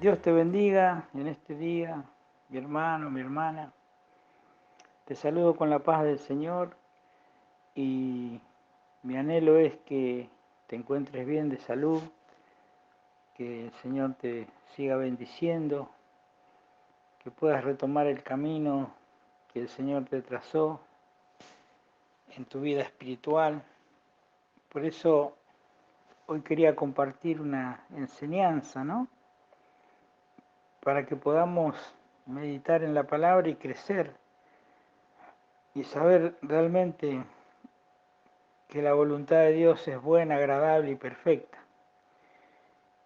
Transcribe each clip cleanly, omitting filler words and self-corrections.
Dios te bendiga en este día, mi hermano, mi hermana. Te saludo con la paz del Señor y mi anhelo es que te encuentres bien de salud, que el Señor te siga bendiciendo, que puedas retomar el camino que el Señor te trazó en tu vida espiritual. Por eso hoy quería compartir una enseñanza, ¿no? Para que podamos meditar en la palabra y crecer y saber realmente que la voluntad de Dios es buena, agradable y perfecta.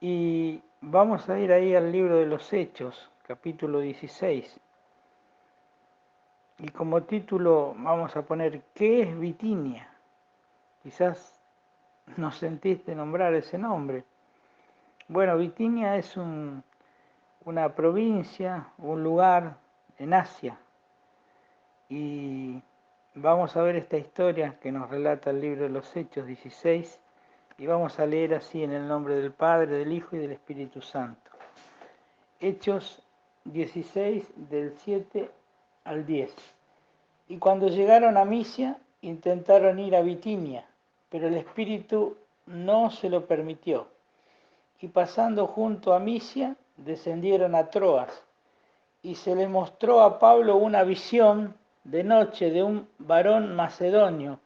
Y vamos a ir ahí al libro de los Hechos, capítulo 16. Y como título vamos a poner ¿qué es Bitinia? Quizás no sentiste nombrar ese nombre. Bueno, Bitinia es una provincia, un lugar en Asia. Y vamos a ver esta historia que nos relata el libro de los Hechos 16. Y vamos a leer así en el nombre del Padre, del Hijo y del Espíritu Santo. Hechos 16, del 7 al 10. Y cuando llegaron a Misia, intentaron ir a Bitinia, pero el Espíritu no se lo permitió. Y pasando junto a Misia, descendieron a Troas. Y se le mostró a Pablo una visión de noche de un varón macedonio.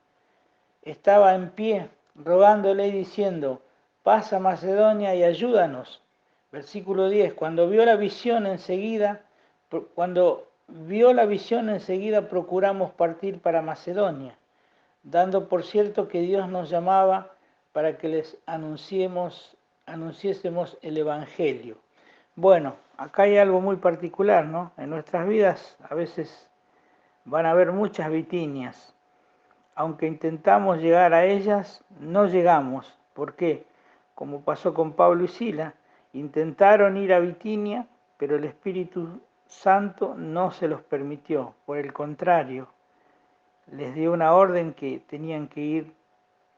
Estaba en pie, rogándole y diciendo: pasa Macedonia y ayúdanos. Versículo 10. Cuando vio la visión enseguida procuramos partir para Macedonia, dando por cierto que Dios nos llamaba para que les anunciésemos el Evangelio. Bueno, acá hay algo muy particular, ¿no? En nuestras vidas a veces van a haber muchas vitinias. Aunque intentamos llegar a ellas, no llegamos. ¿Por qué? Como pasó con Pablo y Sila, intentaron ir a Bitinia, pero el Espíritu Santo no se los permitió. Por el contrario, les dio una orden que tenían que ir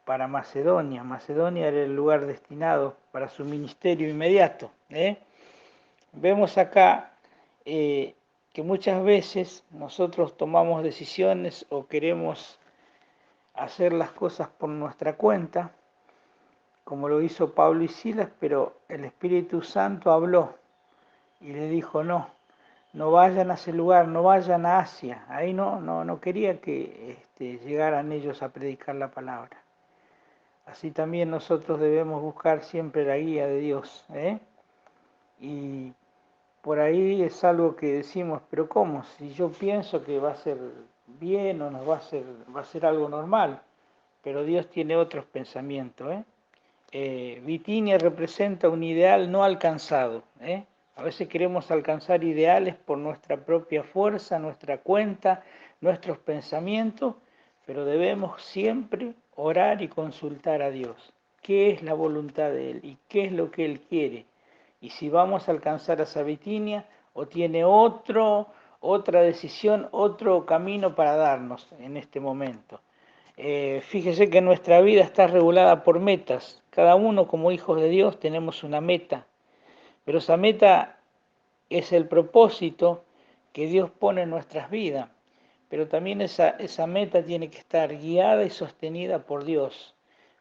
para Macedonia. Macedonia era el lugar destinado para su ministerio inmediato. Vemos acá que muchas veces nosotros tomamos decisiones o queremos hacer las cosas por nuestra cuenta, como lo hizo Pablo y Silas, pero el Espíritu Santo habló y le dijo: no vayan a ese lugar, no vayan a Asia. Ahí no quería que llegaran ellos a predicar la palabra. Así también nosotros debemos buscar siempre la guía de Dios. Y por ahí es algo que decimos: pero ¿cómo? Si yo pienso que va a ser bien o nos va a ser algo normal, pero Dios tiene otros pensamientos. Bitinia representa un ideal no alcanzado. A veces queremos alcanzar ideales por nuestra propia fuerza, nuestra cuenta, nuestros pensamientos, pero debemos siempre orar y consultar a Dios. ¿Qué es la voluntad de Él y qué es lo que Él quiere? Y si vamos a alcanzar a esa Bitinia o tiene otra decisión, otro camino para darnos en este momento. Fíjese que nuestra vida está regulada por metas. Cada uno como hijos de Dios tenemos una meta, pero esa meta es el propósito que Dios pone en nuestras vidas. Pero también esa meta tiene que estar guiada y sostenida por Dios.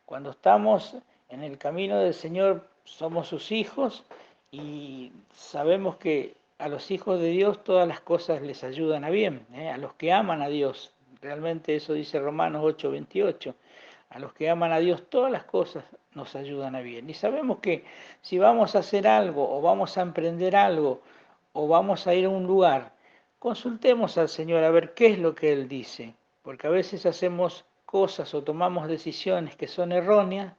Cuando estamos en el camino del Señor, somos sus hijos y sabemos que a los hijos de Dios todas las cosas les ayudan a bien, a los que aman a Dios. Realmente eso dice Romanos 8:28. A los que aman a Dios todas las cosas nos ayudan a bien. Y sabemos que si vamos a hacer algo o vamos a emprender algo o vamos a ir a un lugar, consultemos al Señor a ver qué es lo que Él dice, porque a veces hacemos cosas o tomamos decisiones que son erróneas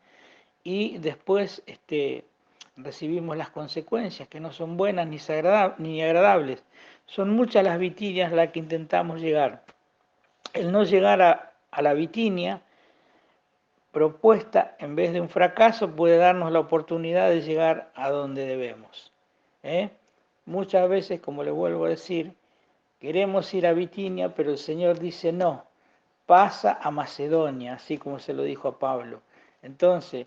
y después recibimos las consecuencias, que no son buenas ni agradables. Son muchas las vitinias a las que intentamos llegar. El no llegar a la vitinia propuesta, en vez de un fracaso, puede darnos la oportunidad de llegar a donde debemos. Muchas veces, como le vuelvo a decir, queremos ir a Bitinia, pero el Señor dice: no, pasa a Macedonia, así como se lo dijo a Pablo. Entonces,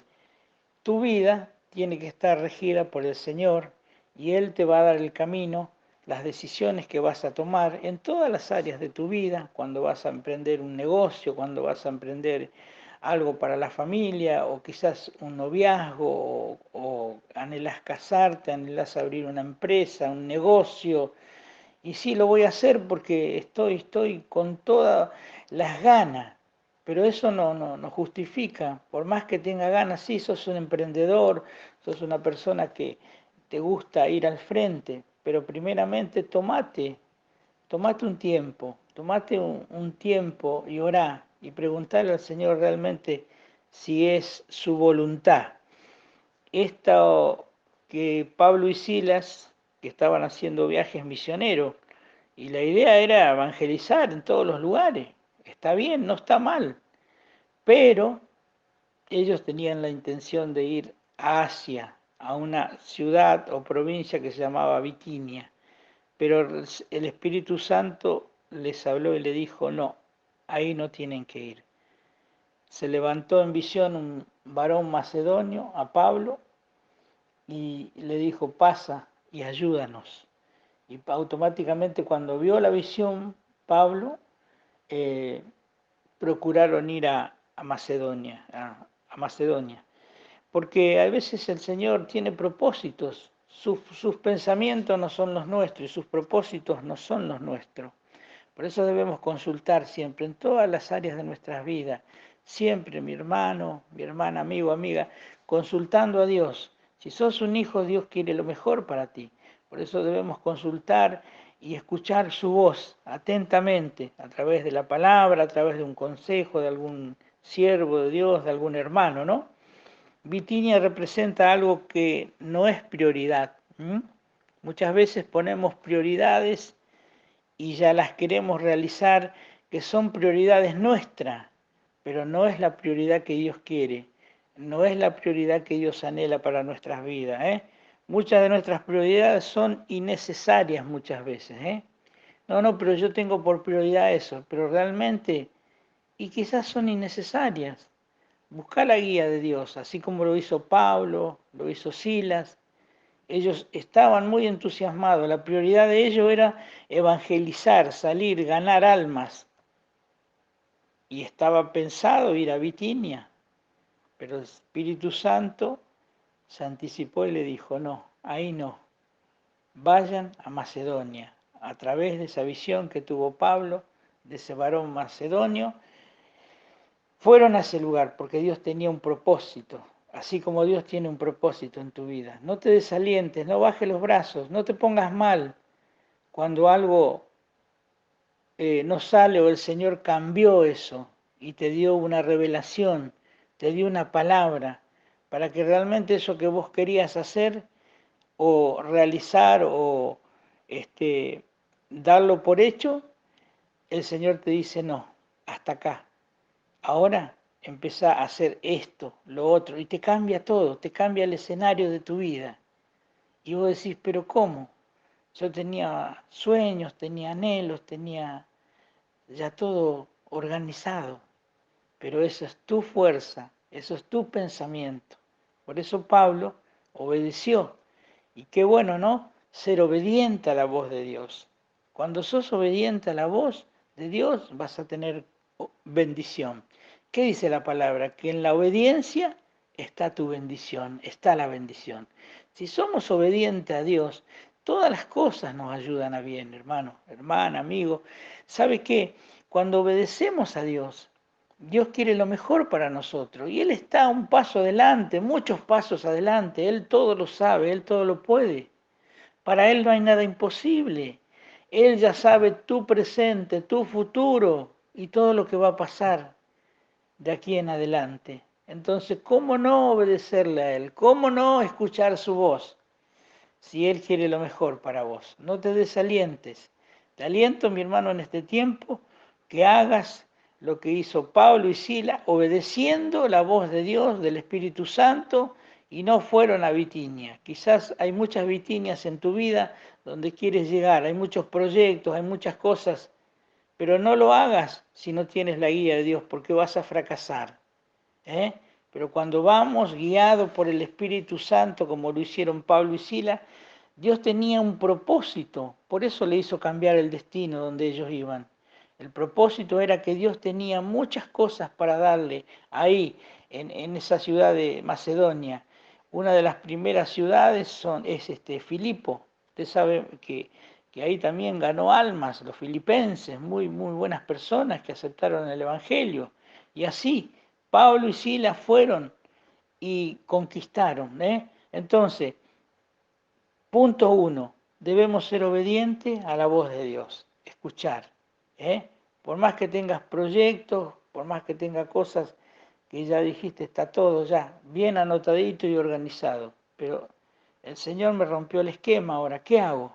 tu vida tiene que estar regida por el Señor y Él te va a dar el camino, las decisiones que vas a tomar en todas las áreas de tu vida, cuando vas a emprender un negocio, cuando vas a emprender algo para la familia, o quizás un noviazgo, o anhelas casarte, anhelas abrir una empresa, un negocio. Y sí, lo voy a hacer porque estoy con todas las ganas, pero eso no justifica. Por más que tenga ganas, sí, sos un emprendedor, sos una persona que te gusta ir al frente, pero primeramente tomate un tiempo y orá y preguntarle al Señor realmente si es su voluntad. Esto que Pablo y Silas, que estaban haciendo viajes misioneros, y la idea era evangelizar en todos los lugares. Está bien, no está mal, pero ellos tenían la intención de ir a Asia, a una ciudad o provincia que se llamaba Bitinia. Pero el Espíritu Santo les habló y le dijo, no, ahí no tienen que ir. Se levantó en visión un varón macedonio, a Pablo, y le dijo, pasa y ayúdanos. Y automáticamente cuando vio la visión, Pablo, eh, procuraron ir a Macedonia, a Macedonia. Porque a veces el Señor tiene propósitos, sus pensamientos no son los nuestros y sus propósitos no son los nuestros. Por eso debemos consultar siempre en todas las áreas de nuestras vidas, siempre mi hermano, mi hermana, amigo, amiga, consultando a Dios. Si sos un hijo, Dios quiere lo mejor para ti. Por eso debemos consultar y escuchar su voz atentamente, a través de la palabra, a través de un consejo de algún siervo de Dios, de algún hermano, ¿no? Bitinia representa algo que no es prioridad. Muchas veces ponemos prioridades y ya las queremos realizar, que son prioridades nuestras, pero no es la prioridad que Dios quiere, no es la prioridad que Dios anhela para nuestras vidas. Muchas de nuestras prioridades son innecesarias muchas veces. No, pero yo tengo por prioridad eso, pero realmente, y quizás son innecesarias. Busca la guía de Dios, así como lo hizo Pablo, lo hizo Silas. Ellos estaban muy entusiasmados, la prioridad de ellos era evangelizar, salir, ganar almas. Y estaba pensado ir a Bitinia, pero el Espíritu Santo se anticipó y le dijo, no, ahí no, vayan a Macedonia. A través de esa visión que tuvo Pablo, de ese varón macedonio, fueron a ese lugar porque Dios tenía un propósito, así como Dios tiene un propósito en tu vida. No te desalientes, no bajes los brazos, no te pongas mal cuando algo no sale o el Señor cambió eso y te dio una revelación, te dio una palabra para que realmente eso que vos querías hacer o realizar o darlo por hecho, el Señor te dice no, hasta acá. Ahora empieza a hacer esto, lo otro, y te cambia todo, te cambia el escenario de tu vida. Y vos decís, pero ¿cómo? Yo tenía sueños, tenía anhelos, tenía ya todo organizado, pero eso es tu fuerza, eso es tu pensamiento. Por eso Pablo obedeció. Y qué bueno, ¿no? Ser obediente a la voz de Dios. Cuando sos obediente a la voz de Dios vas a tener bendición. ¿Qué dice la palabra? Que en la obediencia está tu bendición, está la bendición. Si somos obedientes a Dios, todas las cosas nos ayudan a bien, hermano, hermana, amigo. ¿Sabe qué? Cuando obedecemos a Dios, Dios quiere lo mejor para nosotros y Él está un paso adelante, muchos pasos adelante. Él todo lo sabe, Él todo lo puede. Para Él no hay nada imposible. Él ya sabe tu presente, tu futuro y todo lo que va a pasar de aquí en adelante. Entonces, ¿cómo no obedecerle a Él? ¿Cómo no escuchar su voz? Si Él quiere lo mejor para vos. No te desalientes. Te aliento, mi hermano, en este tiempo, que hagas lo que hizo Pablo y Sila, obedeciendo la voz de Dios, del Espíritu Santo, y no fueron a Bitinia. Quizás hay muchas Bitinias en tu vida donde quieres llegar, hay muchos proyectos, hay muchas cosas, pero no lo hagas si no tienes la guía de Dios, porque vas a fracasar. Pero cuando vamos guiados por el Espíritu Santo, como lo hicieron Pablo y Sila, Dios tenía un propósito, por eso le hizo cambiar el destino donde ellos iban. El propósito era que Dios tenía muchas cosas para darle ahí, en esa ciudad de Macedonia. Una de las primeras ciudades es Filipo. Usted sabe que ahí también ganó almas, los filipenses, muy, muy buenas personas que aceptaron el Evangelio. Y así, Pablo y Silas fueron y conquistaron. Entonces, punto 1, debemos ser obedientes a la voz de Dios, escuchar. Por más que tengas proyectos, por más que tengas cosas que ya dijiste, está todo ya bien anotadito y organizado, pero el Señor me rompió el esquema, ahora, ¿qué hago?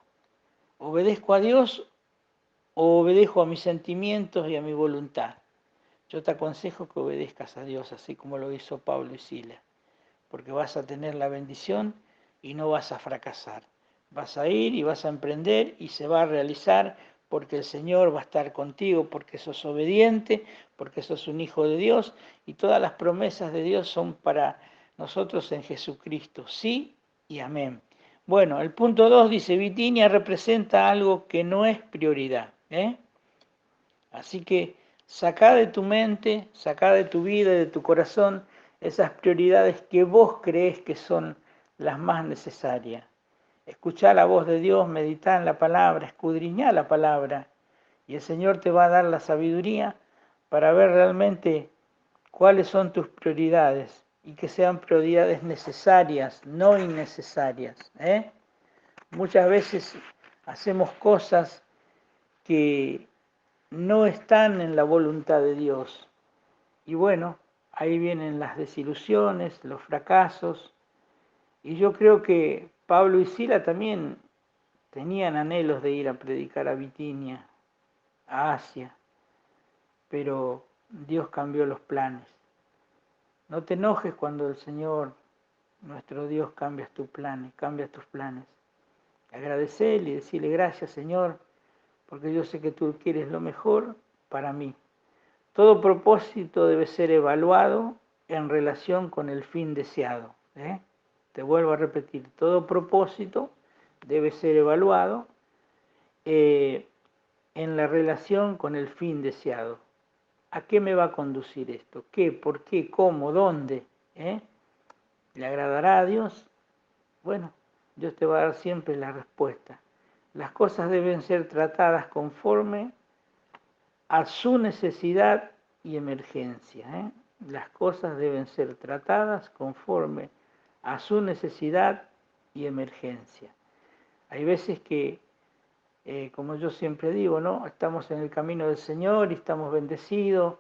¿Obedezco a Dios o obedezco a mis sentimientos y a mi voluntad? Yo te aconsejo que obedezcas a Dios, así como lo hizo Pablo y Silas, porque vas a tener la bendición y no vas a fracasar. Vas a ir y vas a emprender y se va a realizar porque el Señor va a estar contigo, porque sos obediente, porque sos un hijo de Dios y todas las promesas de Dios son para nosotros en Jesucristo. Sí y amén. Bueno, el punto 2 dice, Bitinia representa algo que no es prioridad. Así que sacá de tu mente, sacá de tu vida y de tu corazón esas prioridades que vos creés que son las más necesarias. Escuchá la voz de Dios, meditá en la palabra, escudriñá la palabra y el Señor te va a dar la sabiduría para ver realmente cuáles son tus prioridades y que sean prioridades necesarias, no innecesarias. Muchas veces hacemos cosas que no están en la voluntad de Dios. Y bueno, ahí vienen las desilusiones, los fracasos. Y yo creo que Pablo y Sila también tenían anhelos de ir a predicar a Bitinia, a Asia, pero Dios cambió los planes. No te enojes cuando el Señor, nuestro Dios, cambia tus planes. Agradecele y decirle gracias, Señor, porque yo sé que tú quieres lo mejor para mí. Todo propósito debe ser evaluado en relación con el fin deseado. Te vuelvo a repetir, todo propósito debe ser evaluado en la relación con el fin deseado. ¿A qué me va a conducir esto? ¿Qué? ¿Por qué? ¿Cómo? ¿Dónde? ¿Le agradará a Dios? Bueno, Dios te va a dar siempre la respuesta. Las cosas deben ser tratadas conforme a su necesidad y emergencia. Las cosas deben ser tratadas conforme a su necesidad y emergencia. Hay veces que, como yo siempre digo, ¿no? Estamos en el camino del Señor y estamos bendecidos,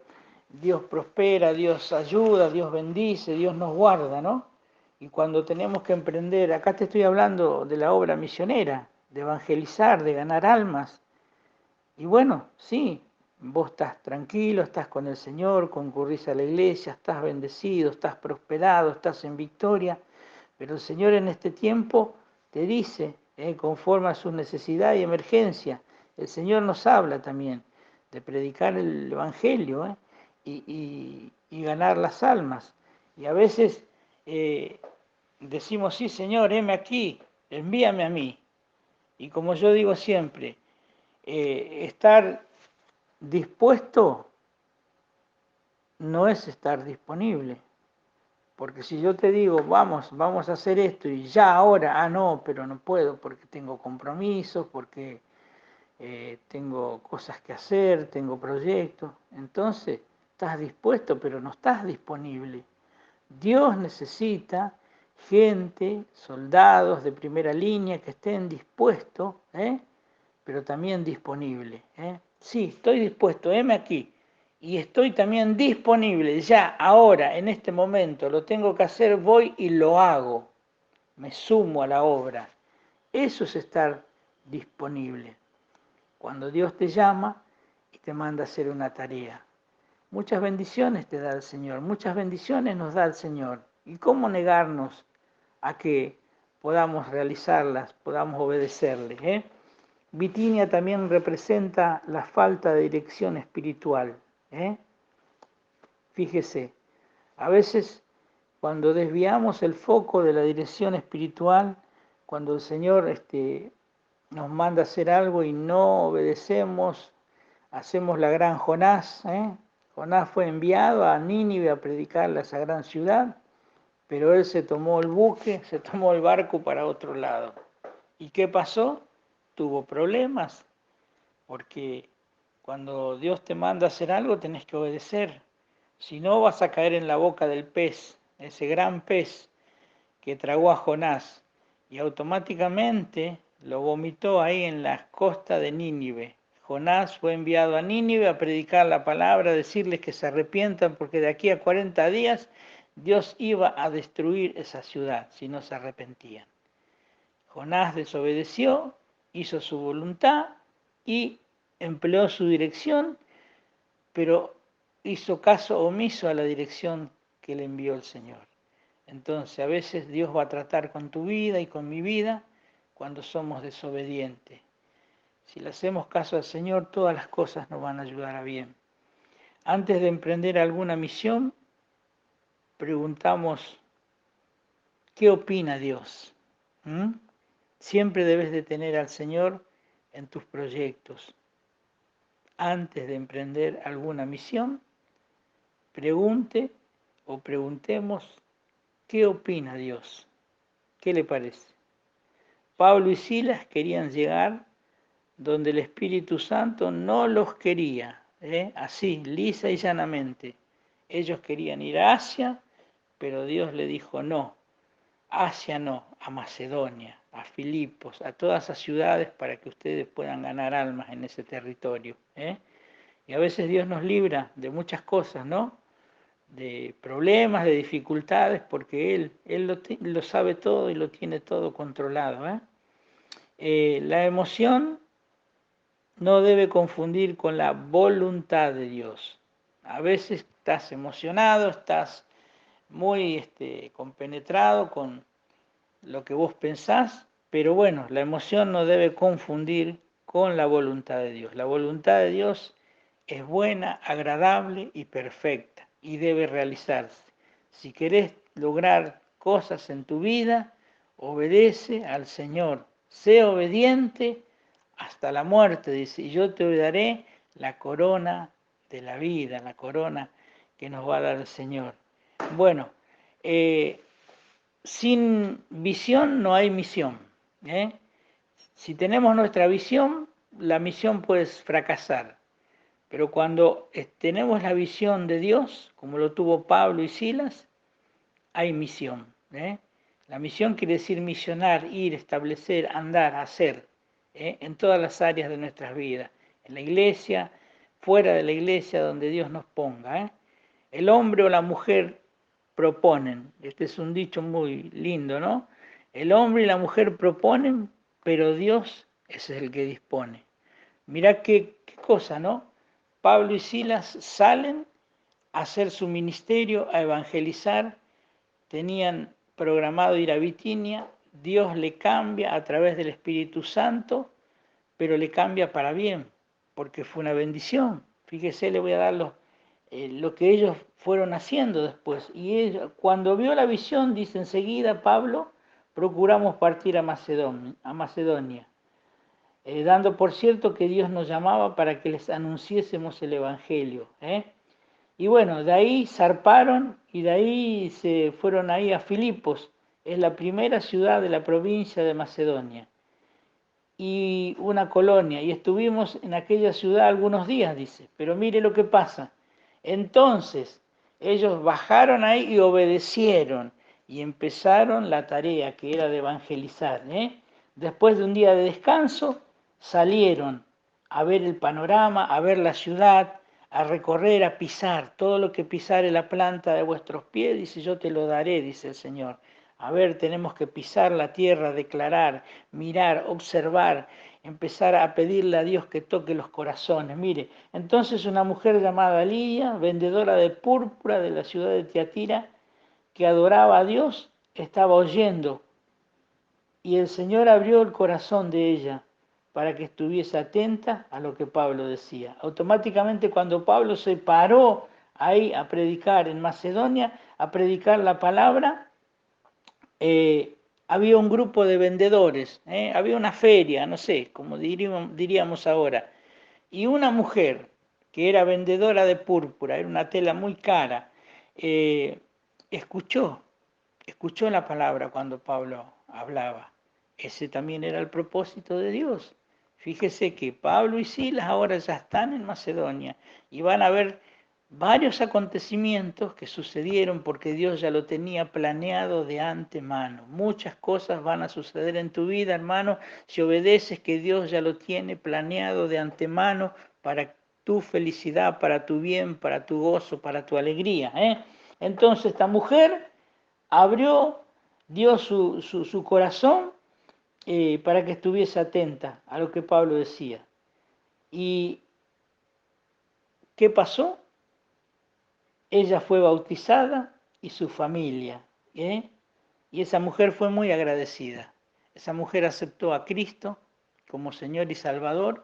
Dios prospera, Dios ayuda, Dios bendice, Dios nos guarda, ¿no? Y cuando tenemos que emprender, acá te estoy hablando de la obra misionera, de evangelizar, de ganar almas. Y bueno, sí, vos estás tranquilo, estás con el Señor, concurrís a la iglesia, estás bendecido, estás prosperado, estás en victoria, pero el Señor en este tiempo te dice, conforme a su necesidad y emergencia, el Señor nos habla también de predicar el Evangelio y ganar las almas. Y a veces decimos, sí Señor, heme aquí, envíame a mí. Y como yo digo siempre, estar dispuesto no es estar disponible. Porque si yo te digo, vamos a hacer esto y ya ahora, no, pero no puedo porque tengo compromisos, porque tengo cosas que hacer, tengo proyectos. Entonces, estás dispuesto, pero no estás disponible. Dios necesita gente, soldados de primera línea que estén dispuestos, pero también disponibles. Sí, estoy dispuesto, heme aquí. Y estoy también disponible, ya, ahora, en este momento, lo tengo que hacer, voy y lo hago. Me sumo a la obra. Eso es estar disponible. Cuando Dios te llama y te manda a hacer una tarea. Muchas bendiciones te da el Señor, muchas bendiciones nos da el Señor. ¿Y cómo negarnos a que podamos realizarlas, podamos obedecerle? Bitinia también representa la falta de dirección espiritual. Fíjese, a veces cuando desviamos el foco de la dirección espiritual, cuando el Señor nos manda a hacer algo y no obedecemos, hacemos la gran Jonás. Jonás fue enviado a Nínive a predicarle a esa gran ciudad, pero él se tomó el buque, se tomó el barco para otro lado. ¿Y qué pasó? Tuvo problemas, porque cuando Dios te manda a hacer algo tenés que obedecer. Si no, vas a caer en la boca del pez, ese gran pez que tragó a Jonás, y automáticamente lo vomitó ahí en las costas de Nínive. Jonás fue enviado a Nínive a predicar la palabra, a decirles que se arrepientan, porque de aquí a 40 días Dios iba a destruir esa ciudad si no se arrepentían. Jonás desobedeció, hizo su voluntad y empleó su dirección, pero hizo caso omiso a la dirección que le envió el Señor. Entonces, a veces Dios va a tratar con tu vida y con mi vida cuando somos desobedientes. Si le hacemos caso al Señor, todas las cosas nos van a ayudar a bien. Antes de emprender alguna misión, preguntamos, ¿qué opina Dios? Siempre debes de tener al Señor en tus proyectos. Antes de emprender alguna misión, preguntemos, ¿qué opina Dios? ¿Qué le parece? Pablo y Silas querían llegar donde el Espíritu Santo no los quería, así, lisa y llanamente. Ellos querían ir a Asia, pero Dios le dijo no, Asia no, a Macedonia, a Filipos, a todas esas ciudades para que ustedes puedan ganar almas en ese territorio. Y a veces Dios nos libra de muchas cosas, ¿no? De problemas, de dificultades, porque Él lo sabe todo y lo tiene todo controlado. La emoción no debe confundir con la voluntad de Dios. A veces estás emocionado, estás muy compenetrado con lo que vos pensás, pero bueno, la emoción no debe confundir con la voluntad de Dios. La voluntad de Dios es buena, agradable y perfecta y debe realizarse. Si querés lograr cosas en tu vida, obedece al Señor, sé obediente hasta la muerte, dice, y yo te daré la corona de la vida, la corona que nos va a dar el Señor. Bueno, sin visión no hay misión. Si tenemos nuestra visión, la misión puede fracasar. Pero cuando tenemos la visión de Dios, como lo tuvo Pablo y Silas, hay misión. La misión quiere decir misionar, ir, establecer, andar, hacer, en todas las áreas de nuestras vidas. En la iglesia, fuera de la iglesia, donde Dios nos ponga. El hombre o la mujer proponen. Este es un dicho muy lindo, ¿no? El hombre y la mujer proponen, pero Dios es el que dispone. Mirá qué cosa, ¿no? Pablo y Silas salen a hacer su ministerio, a evangelizar, tenían programado ir a Bitinia, Dios le cambia a través del Espíritu Santo, pero le cambia para bien, porque fue una bendición. Fíjese, le voy a dar lo que ellos fueron haciendo después. Y ellos, cuando vio la visión, dice enseguida Pablo, procuramos partir a Macedonia, dando por cierto que Dios nos llamaba para que les anunciésemos el Evangelio. Y bueno, de ahí zarparon y de ahí se fueron ahí a Filipos, es la primera ciudad de la provincia de Macedonia, y una colonia, y estuvimos en aquella ciudad algunos días, dice, pero mire lo que pasa. Entonces, ellos bajaron ahí y obedecieron, y empezaron la tarea que era de evangelizar. Después de un día de descanso, salieron a ver el panorama, a ver la ciudad, a recorrer, a pisar, todo lo que pisare la planta de vuestros pies, dice, yo te lo daré, dice el Señor. A ver, tenemos que pisar la tierra, declarar, mirar, observar, empezar a pedirle a Dios que toque los corazones. Mire, entonces una mujer llamada Lidia, vendedora de púrpura de la ciudad de Tiatira, que adoraba a Dios, estaba oyendo, y el Señor abrió el corazón de ella para que estuviese atenta a lo que Pablo decía. Automáticamente cuando Pablo se paró ahí a predicar en Macedonia, a predicar la palabra, había un grupo de vendedores, había una feria, no sé, como diríamos ahora, y una mujer que era vendedora de púrpura, era una tela muy cara, eh, escuchó, escuchó la palabra cuando Pablo hablaba. Ese también era el propósito de Dios. Fíjese que Pablo y Silas ahora ya están en Macedonia y van a ver varios acontecimientos que sucedieron porque Dios ya lo tenía planeado de antemano. Muchas cosas van a suceder en tu vida, hermano, si obedeces que Dios ya lo tiene planeado de antemano para tu felicidad, para tu bien, para tu gozo, para tu alegría. Entonces esta mujer abrió, dio su corazón para que estuviese atenta a lo que Pablo decía. ¿Y qué pasó? Ella fue bautizada y su familia. ¿eh? Y esa mujer fue muy agradecida. Esa mujer aceptó a Cristo como Señor y Salvador,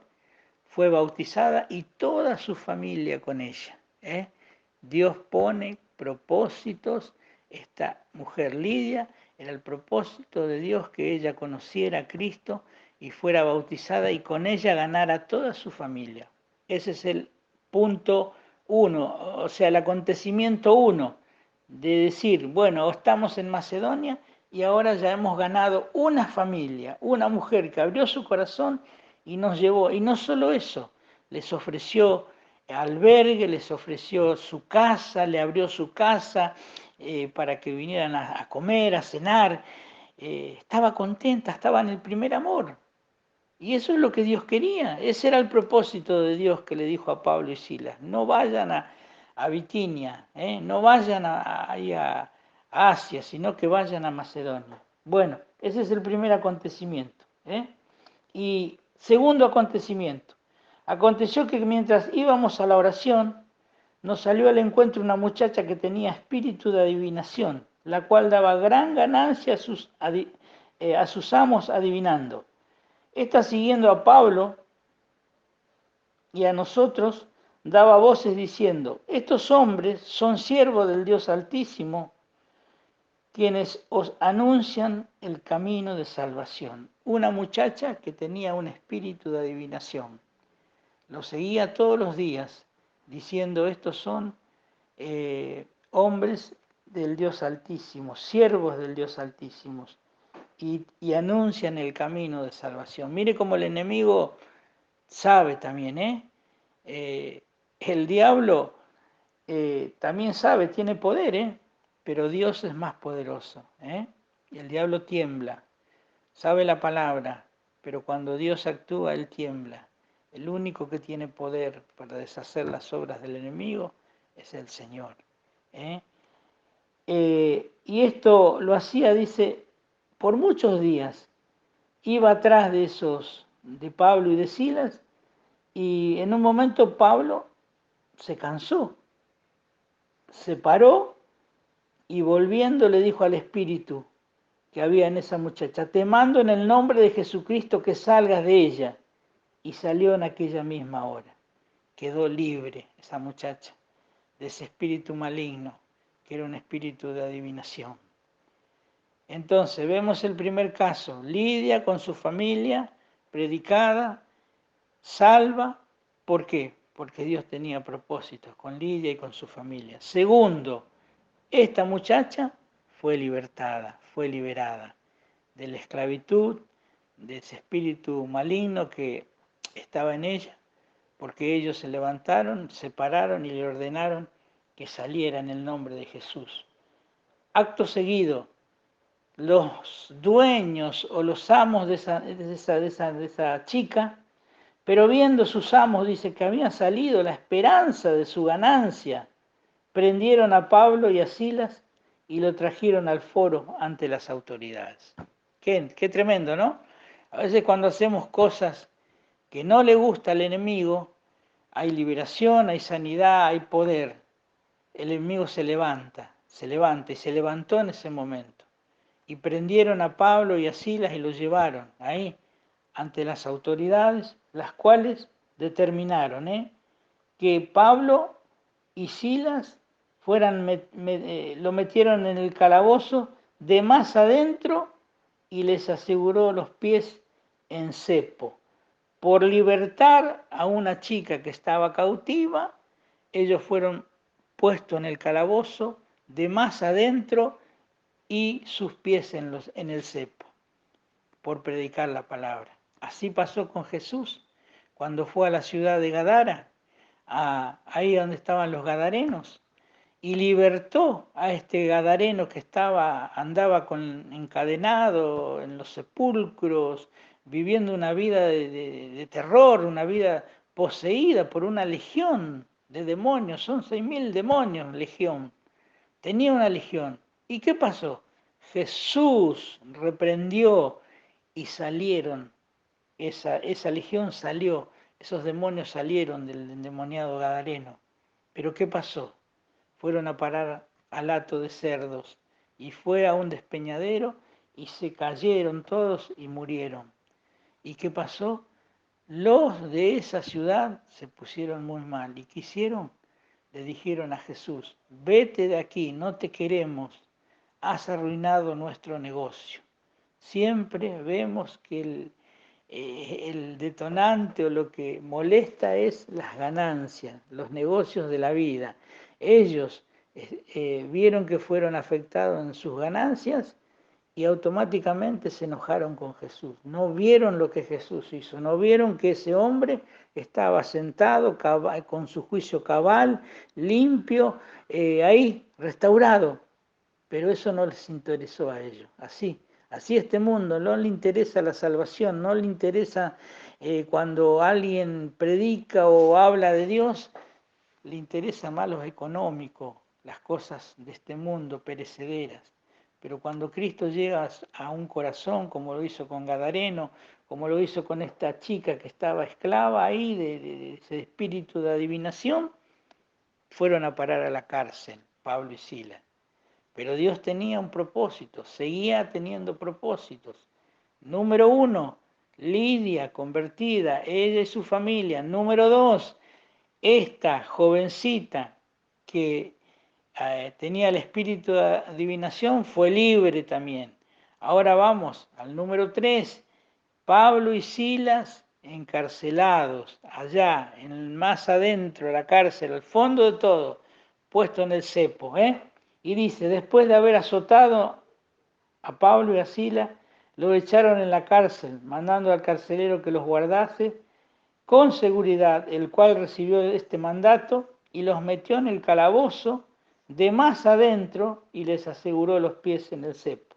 fue bautizada y toda su familia con ella. Dios pone propósitos. Esta mujer Lidia era el propósito de Dios que ella conociera a Cristo y fuera bautizada y con ella ganara toda su familia. Ese es el punto uno, o sea, el acontecimiento uno, de decir, bueno, estamos en Macedonia y ahora ya hemos ganado una familia, una mujer que abrió su corazón y nos llevó. Y no solo eso, les ofreció albergue, les ofreció su casa, le abrió su casa para que vinieran a comer, a cenar. Estaba contenta, estaba en el primer amor. Y eso es lo que Dios quería. Ese era el propósito de Dios que le dijo a Pablo y Silas. No vayan a Bitinia, no vayan a Asia, sino que vayan a Macedonia. Bueno, ese es el primer acontecimiento. Y segundo acontecimiento. Aconteció que mientras íbamos a la oración, nos salió al encuentro una muchacha que tenía espíritu de adivinación, la cual daba gran ganancia a sus amos adivinando. Esta, siguiendo a Pablo y a nosotros, daba voces diciendo: estos hombres son siervos del Dios Altísimo, quienes os anuncian el camino de salvación. Una muchacha que tenía un espíritu de adivinación. Lo seguía todos los días, diciendo: estos son hombres del Dios Altísimo, siervos del Dios Altísimo, y anuncian el camino de salvación. Mire cómo el enemigo sabe también, el diablo también sabe, tiene poder, pero Dios es más poderoso, y el diablo tiembla, sabe la palabra, pero cuando Dios actúa, él tiembla. El único que tiene poder para deshacer las obras del enemigo es el Señor. Y esto lo hacía, dice, por muchos días. Iba atrás de Pablo y de Silas, y en un momento Pablo se cansó, se paró y volviendo le dijo al espíritu que había en esa muchacha: te mando en el nombre de Jesucristo que salgas de ella. Y salió en aquella misma hora. Quedó libre esa muchacha de ese espíritu maligno, que era un espíritu de adivinación. Entonces vemos el primer caso: Lidia con su familia, predicada, salva. ¿Por qué? Porque Dios tenía propósitos con Lidia y con su familia. Segundo, esta muchacha fue libertada, fue liberada de la esclavitud, de ese espíritu maligno que estaba en ella, porque ellos se levantaron, se pararon y le ordenaron que saliera en el nombre de Jesús. Acto seguido, los dueños o los amos de esa chica, pero viendo sus amos, dice que había salido la esperanza de su ganancia, prendieron a Pablo y a Silas y lo trajeron al foro ante las autoridades. Qué tremendo, ¿no? A veces cuando hacemos cosas que no le gusta al enemigo, hay liberación, hay sanidad, hay poder. El enemigo se levanta y se levantó en ese momento. Y prendieron a Pablo y a Silas y los llevaron ahí ante las autoridades, las cuales determinaron que Pablo y Silas lo metieron en el calabozo de más adentro y les aseguró los pies en cepo. Por libertar a una chica que estaba cautiva, ellos fueron puestos en el calabozo, de más adentro, y sus pies en el cepo, por predicar la palabra. Así pasó con Jesús cuando fue a la ciudad de Gadara, ahí donde estaban los gadarenos, y libertó a este gadareno que andaba encadenado en los sepulcros, viviendo una vida de terror, una vida poseída por una legión de demonios. Son 6.000 demonios, legión. Tenía una legión. ¿Y qué pasó? Jesús reprendió y salieron. Esa legión salió, esos demonios salieron del endemoniado gadareno. ¿Pero qué pasó? Fueron a parar al hato de cerdos y fue a un despeñadero y se cayeron todos y murieron. ¿Y qué pasó? Los de esa ciudad se pusieron muy mal y ¿qué hicieron? Le dijeron a Jesús: vete de aquí, no te queremos, has arruinado nuestro negocio. Siempre vemos que el detonante o lo que molesta es las ganancias, los negocios de la vida. Ellos vieron que fueron afectados en sus ganancias y automáticamente se enojaron con Jesús. No vieron lo que Jesús hizo, no vieron que ese hombre estaba sentado con su juicio cabal, limpio, ahí, restaurado. Pero eso no les interesó a ellos. Así este mundo, no le interesa la salvación, no le interesa cuando alguien predica o habla de Dios, le interesa más lo económico, las cosas de este mundo perecederas. Pero cuando Cristo llega a un corazón, como lo hizo con Gadareno, como lo hizo con esta chica que estaba esclava ahí de ese espíritu de adivinación, fueron a parar a la cárcel, Pablo y Silas. Pero Dios tenía un propósito, seguía teniendo propósitos. Número 1, Lidia, convertida, ella y su familia. Número 2, esta jovencita que tenía el espíritu de adivinación fue libre también. Ahora vamos al número 3, Pablo y Silas encarcelados, allá, más adentro de la cárcel, al fondo de todo, puesto en el cepo, Y dice, después de haber azotado a Pablo y a Silas, lo echaron en la cárcel, mandando al carcelero que los guardase con seguridad, el cual recibió este mandato y los metió en el calabozo de más adentro y les aseguró los pies en el cepo.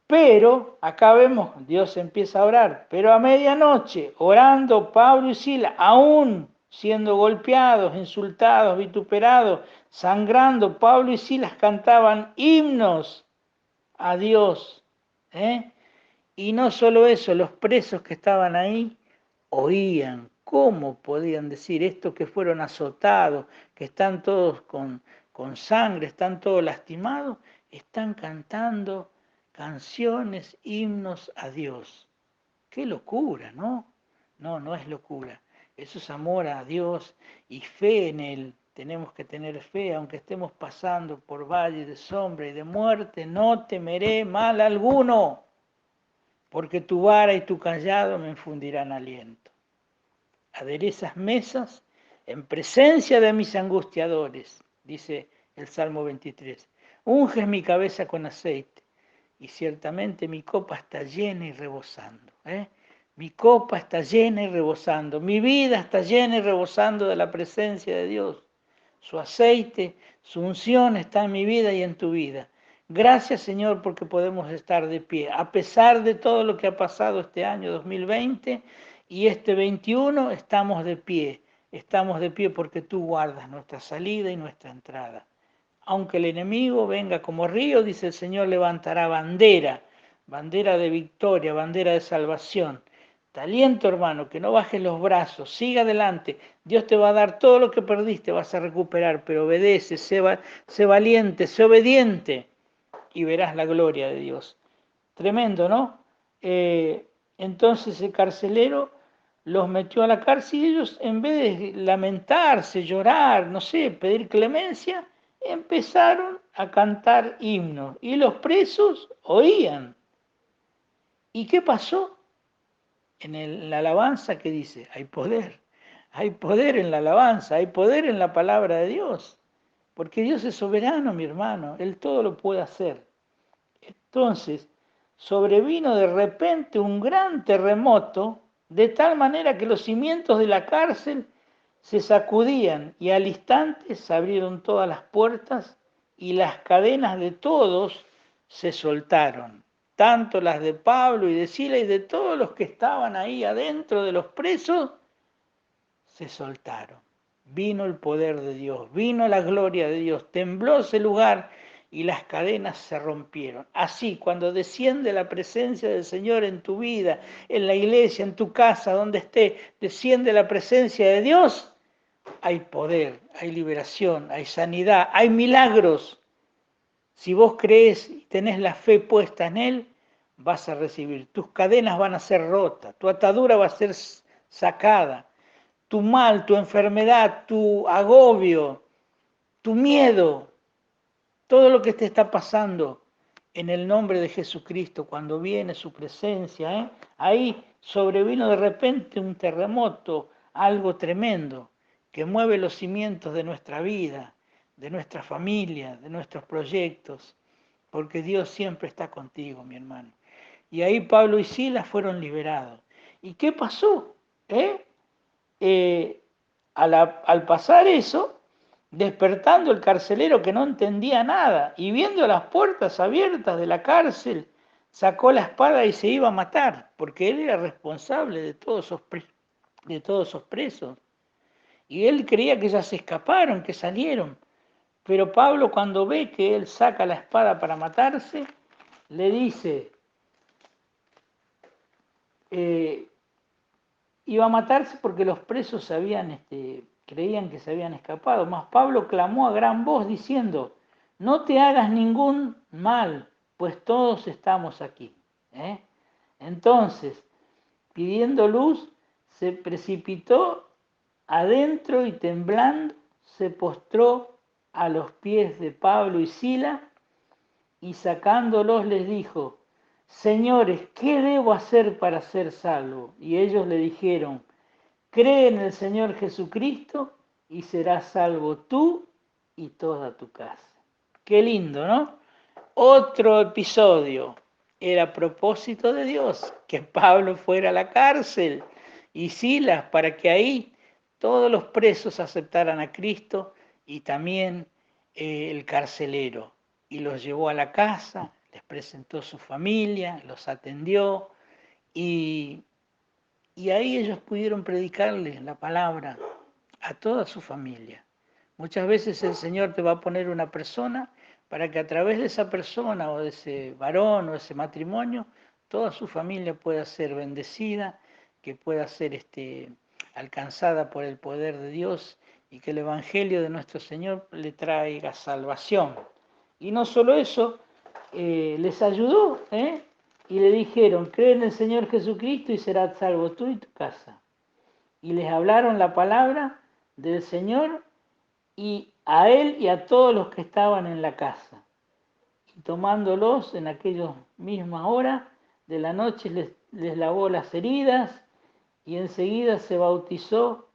Pero, acá vemos, Dios empieza a orar, pero a medianoche, orando Pablo y Silas, aún siendo golpeados, insultados, vituperados, sangrando, Pablo y Silas cantaban himnos a Dios. Y no solo eso, los presos que estaban ahí oían. ¿Cómo podían decir esto que fueron azotados, que están todos con sangre, están todos lastimados? Están cantando canciones, himnos a Dios. ¡Qué locura!, ¿no? No, no es locura. Eso es amor a Dios y fe en Él. Tenemos que tener fe, aunque estemos pasando por valle de sombra y de muerte, no temeré mal alguno, porque tu vara y tu cayado me infundirán aliento. Aderezas mesas en presencia de mis angustiadores, dice el Salmo 23. Unges mi cabeza con aceite y ciertamente mi copa está llena y rebosando. Mi copa está llena y rebosando. Mi vida está llena y rebosando de la presencia de Dios. Su aceite, su unción está en mi vida y en tu vida. Gracias, Señor, porque podemos estar de pie. A pesar de todo lo que ha pasado este año 2020 y este 21, estamos de pie. Estamos de pie porque tú guardas nuestra salida y nuestra entrada. Aunque el enemigo venga como río, dice el Señor, levantará bandera, bandera de victoria, bandera de salvación. Te aliento, hermano, que no bajes los brazos, siga adelante. Dios te va a dar todo lo que perdiste, vas a recuperar, pero obedece, sé valiente, sé obediente y verás la gloria de Dios. Tremendo, ¿no? Entonces el carcelero los metió a la cárcel y ellos, en vez de lamentarse, llorar, no sé, pedir clemencia, empezaron a cantar himnos y los presos oían. ¿Y qué pasó? La alabanza, ¿qué dice? Hay poder en la alabanza, hay poder en la palabra de Dios, porque Dios es soberano, mi hermano, Él todo lo puede hacer. Entonces, sobrevino de repente un gran terremoto, de tal manera que los cimientos de la cárcel se sacudían y al instante se abrieron todas las puertas y las cadenas de todos se soltaron, tanto las de Pablo y de Sila y de todos los que estaban ahí adentro de los presos, se soltaron. Vino el poder de Dios, vino la gloria de Dios, tembló ese lugar y las cadenas se rompieron. Así, cuando desciende la presencia del Señor en tu vida, en la iglesia, en tu casa, donde esté, desciende la presencia de Dios, hay poder, hay liberación, hay sanidad, hay milagros. Si vos crees y tenés la fe puesta en Él, vas a recibir. Tus cadenas van a ser rotas, tu atadura va a ser sacada, tu mal, tu enfermedad, tu agobio, tu miedo, todo lo que te está pasando en el nombre de Jesucristo, cuando viene su presencia, ahí sobrevino de repente un terremoto, algo tremendo, que mueve los cimientos de nuestra vida, de nuestra familia, de nuestros proyectos, porque Dios siempre está contigo, mi hermano. Y ahí Pablo y Silas fueron liberados. ¿Y qué pasó? Al pasar eso, despertando el carcelero que no entendía nada y viendo las puertas abiertas de la cárcel, sacó la espada y se iba a matar, porque él era responsable de todos esos presos. Y él creía que ya se escaparon, que salieron. Pero Pablo, cuando ve que él saca la espada para matarse, le dice, iba a matarse porque los presos creían que se habían escapado. Mas Pablo clamó a gran voz diciendo, no te hagas ningún mal, pues todos estamos aquí. Entonces, pidiendo luz, se precipitó adentro y temblando se postró a los pies de Pablo y Sila y sacándolos les dijo, señores, ¿qué debo hacer para ser salvo? Y ellos le dijeron, cree en el Señor Jesucristo y serás salvo tú y toda tu casa. Qué lindo, ¿no? Otro episodio. Era propósito de Dios que Pablo fuera a la cárcel y Silas para que ahí todos los presos aceptaran a Cristo y también el carcelero. Y los llevó a la casa, les presentó su familia, los atendió y ahí ellos pudieron predicarle la palabra a toda su familia. Muchas veces el Señor te va a poner una persona para que a través de esa persona o de ese varón o ese matrimonio, toda su familia pueda ser bendecida, que pueda ser alcanzada por el poder de Dios y que el Evangelio de nuestro Señor le traiga salvación. Y no solo eso, les ayudó, y le dijeron, cree en el Señor Jesucristo y serás salvo tú y tu casa. Y les hablaron la palabra del Señor y a él y a todos los que estaban en la casa. Y tomándolos en aquella misma hora de la noche les lavó las heridas y enseguida se bautizó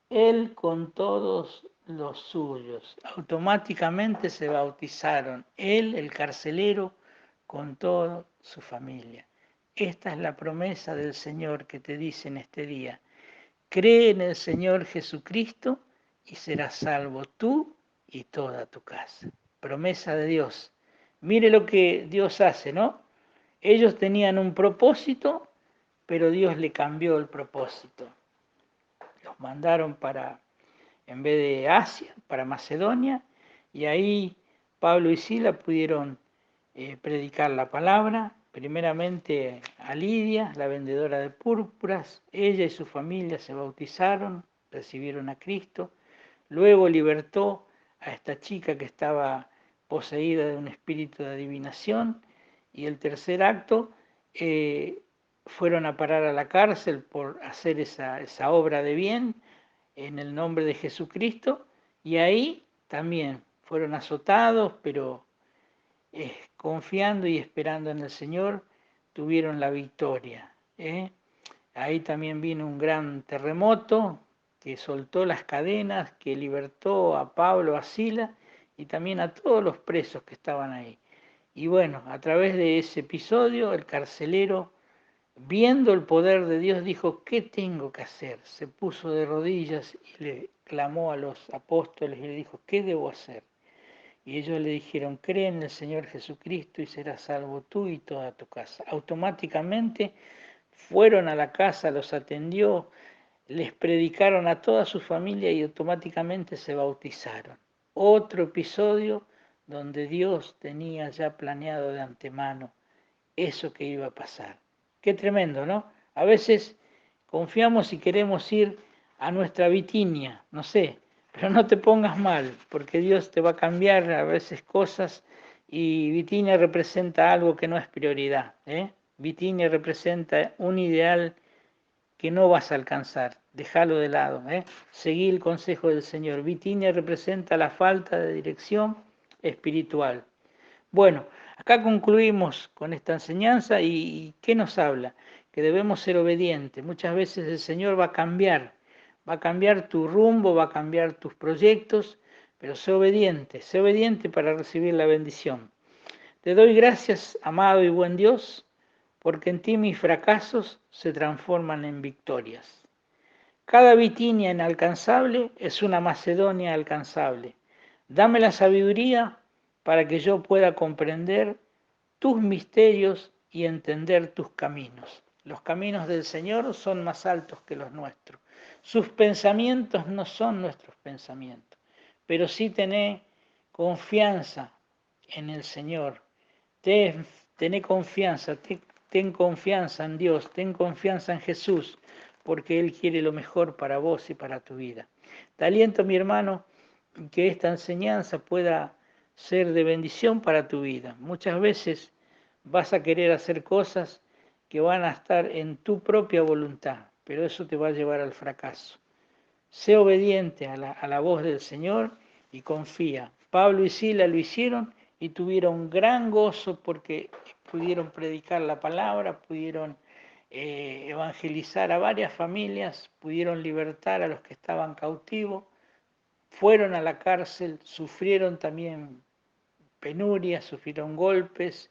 él con todos los suyos. Automáticamente se bautizaron él, el carcelero, con toda su familia. Esta es la promesa del Señor que te dice en este día. Cree en el Señor Jesucristo y serás salvo tú y toda tu casa. Promesa de Dios. Mire lo que Dios hace, ¿no? Ellos tenían un propósito, pero Dios le cambió el propósito. Los mandaron en vez de Asia, para Macedonia, y ahí Pablo y Sila pudieron predicar la palabra, primeramente a Lidia, la vendedora de púrpuras. Ella y su familia se bautizaron, recibieron a Cristo. Luego libertó a esta chica que estaba poseída de un espíritu de adivinación. Y el tercer acto, fueron a parar a la cárcel por hacer esa obra de bien en el nombre de Jesucristo. Y ahí también fueron azotados, pero confiando y esperando en el Señor, tuvieron la victoria. Ahí también vino un gran terremoto que soltó las cadenas, que libertó a Pablo, a Sila y también a todos los presos que estaban ahí. Y bueno, a través de ese episodio, el carcelero, viendo el poder de Dios, dijo, ¿qué tengo que hacer? Se puso de rodillas y le clamó a los apóstoles y le dijo, ¿qué debo hacer? Y ellos le dijeron, cree en el Señor Jesucristo y serás salvo tú y toda tu casa. Automáticamente fueron a la casa, los atendió, les predicaron a toda su familia y automáticamente se bautizaron. Otro episodio donde Dios tenía ya planeado de antemano eso que iba a pasar. Qué tremendo, ¿no? A veces confiamos y queremos ir a nuestra Bitinia, no sé, pero no te pongas mal, porque Dios te va a cambiar a veces cosas y Bitinia representa algo que no es prioridad. Bitinia representa un ideal que no vas a alcanzar, déjalo de lado. Seguí el consejo del Señor. Bitinia representa la falta de dirección espiritual. Bueno, acá concluimos con esta enseñanza y ¿qué nos habla? Que debemos ser obedientes. Muchas veces el Señor va a cambiar tu rumbo, va a cambiar tus proyectos, pero sé obediente para recibir la bendición. Te doy gracias, amado y buen Dios, porque en ti mis fracasos se transforman en victorias. Cada Bitinia inalcanzable es una Macedonia alcanzable. Dame la sabiduría para que yo pueda comprender tus misterios y entender tus caminos. Los caminos del Señor son más altos que los nuestros. Sus pensamientos no son nuestros pensamientos, pero sí tené confianza en el Señor. Tené confianza, ten confianza en Dios, ten confianza en Jesús, porque Él quiere lo mejor para vos y para tu vida. Te aliento, mi hermano, que esta enseñanza pueda ser de bendición para tu vida. Muchas veces vas a querer hacer cosas que van a estar en tu propia voluntad, pero eso te va a llevar al fracaso. Sé obediente a la voz del Señor y confía. Pablo y Sila lo hicieron y tuvieron gran gozo porque pudieron predicar la palabra, pudieron evangelizar a varias familias, pudieron libertar a los que estaban cautivos, fueron a la cárcel, sufrieron también penurias, sufrieron golpes,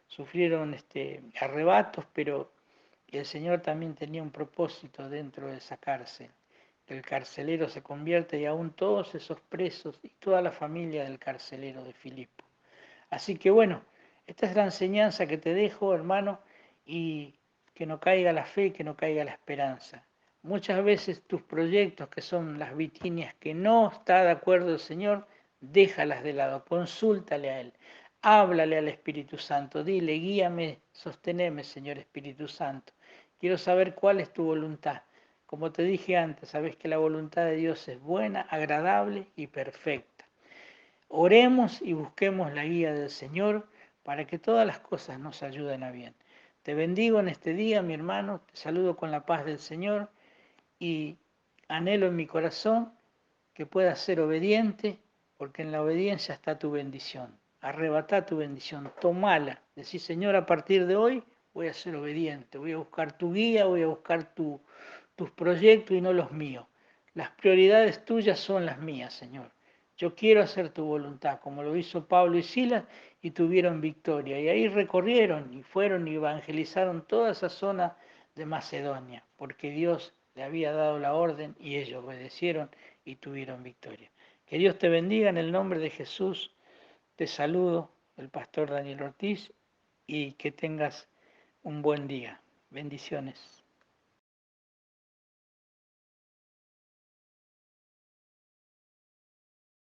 sufrieron arrebatos, pero el Señor también tenía un propósito dentro de esa cárcel. El carcelero se convierte y aún todos esos presos y toda la familia del carcelero de Filipo. Así que bueno, esta es la enseñanza que te dejo, hermano, y que no caiga la fe, que no caiga la esperanza. Muchas veces tus proyectos, que son las vitinias que no está de acuerdo el Señor, déjalas de lado, consúltale a Él, háblale al Espíritu Santo, dile, guíame, sosteneme, Señor Espíritu Santo. Quiero saber cuál es tu voluntad. Como te dije antes, sabes que la voluntad de Dios es buena, agradable y perfecta. Oremos y busquemos la guía del Señor para que todas las cosas nos ayuden a bien. Te bendigo en este día, mi hermano, te saludo con la paz del Señor y anhelo en mi corazón que puedas ser obediente, porque en la obediencia está tu bendición. Arrebatá tu bendición, tomala. Decís, Señor, a partir de hoy voy a ser obediente, voy a buscar tu guía, voy a buscar tus proyectos y no los míos. Las prioridades tuyas son las mías, Señor. Yo quiero hacer tu voluntad, como lo hizo Pablo y Silas, y tuvieron victoria. Y ahí recorrieron y fueron y evangelizaron toda esa zona de Macedonia, porque Dios le había dado la orden y ellos obedecieron y tuvieron victoria. Que Dios te bendiga en el nombre de Jesús. Te saludo, el pastor Daniel Ortiz, y que tengas un buen día. Bendiciones.